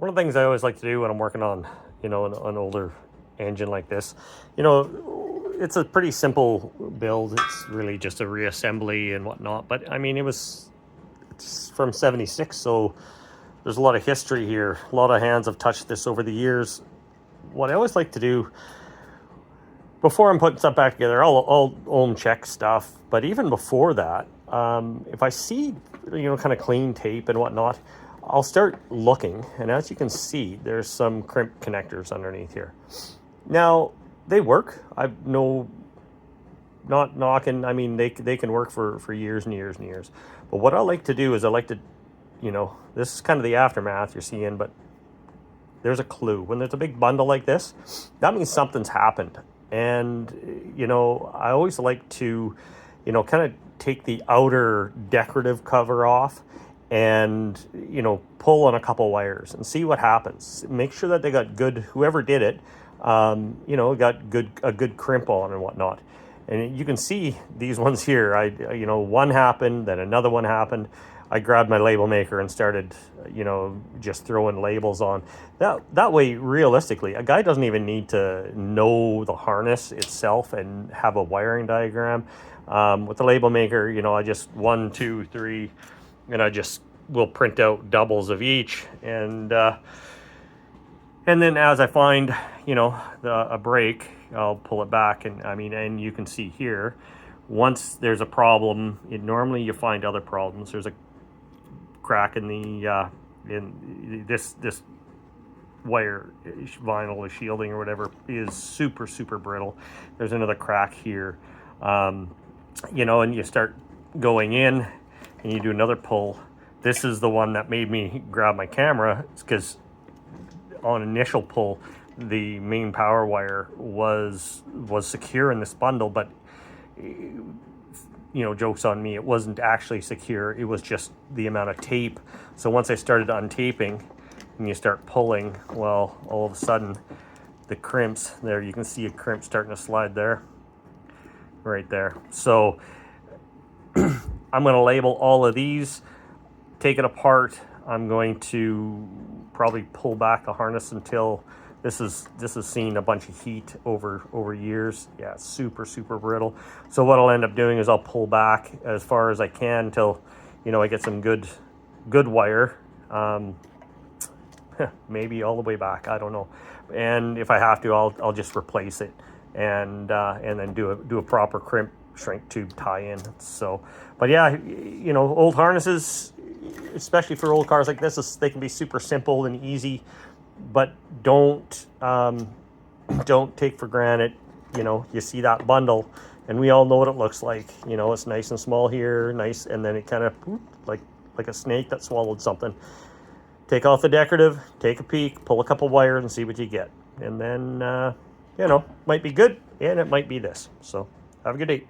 One of the things I always like to do when I'm working on, an older engine like this, you know, it's a pretty simple build. It's really just a reassembly and whatnot. But I mean, it's from '76, so there's a lot of history here. A lot of hands have touched this over the years. What I always like to do before I'm putting stuff back together, I'll ohm check stuff. But even before that, if I see, kind of clean tape and whatnot, I'll start looking. And as you can see, there's some crimp connectors underneath here. Now, they work. I've not knocking. I mean, they can work for years and years and years. But what I like to do is I like to, this is kind of the aftermath you're seeing, but there's a clue. When there's a big bundle like this, that means something's happened. And, I always like to, kind of take the outer decorative cover off and, pull on a couple wires and see what happens. Make sure that they got good, whoever did it, got a good crimp on and whatnot. And you can see these ones here. One happened, then another one happened. I grabbed my label maker and started, just throwing labels on. That way, realistically, a guy doesn't even need to know the harness itself and have a wiring diagram. With the label maker, I just 1, 2, 3, and I just will print out doubles of each. And then as I find, a break, I'll pull it back. And you can see here, once there's a problem, normally you find other problems. There's a crack in the in this wire vinyl shielding or whatever is super brittle. There's another crack here, and you start going in and you do another pull. This is the one that made me grab my camera, because on initial pull the main power wire was secure in this bundle, but joke's on me, it wasn't actually secure. It was just the amount of tape. So once I started untaping and you start pulling, well, all of a sudden the crimps there, you can see a crimp starting to slide there, right there. So I'm going to label all of these, take it apart. I'm going to probably pull back a harness until this has seen a bunch of heat over years. Yeah, super brittle. So what I'll end up doing is I'll pull back as far as I can until, I get some good wire. Maybe all the way back. I don't know. And if I have to, I'll just replace it and then do a proper crimp shrink tube tie-in. So, but yeah, old harnesses, especially for old cars like this, they can be super simple and easy. But don't take for granted, you see that bundle, and we all know what it looks like. It's nice and small here, nice, and then it kind of like a snake that swallowed something. Take off the decorative, take a peek, pull a couple wires, and see what you get. And then, might be good, and it might be this. So have a good day.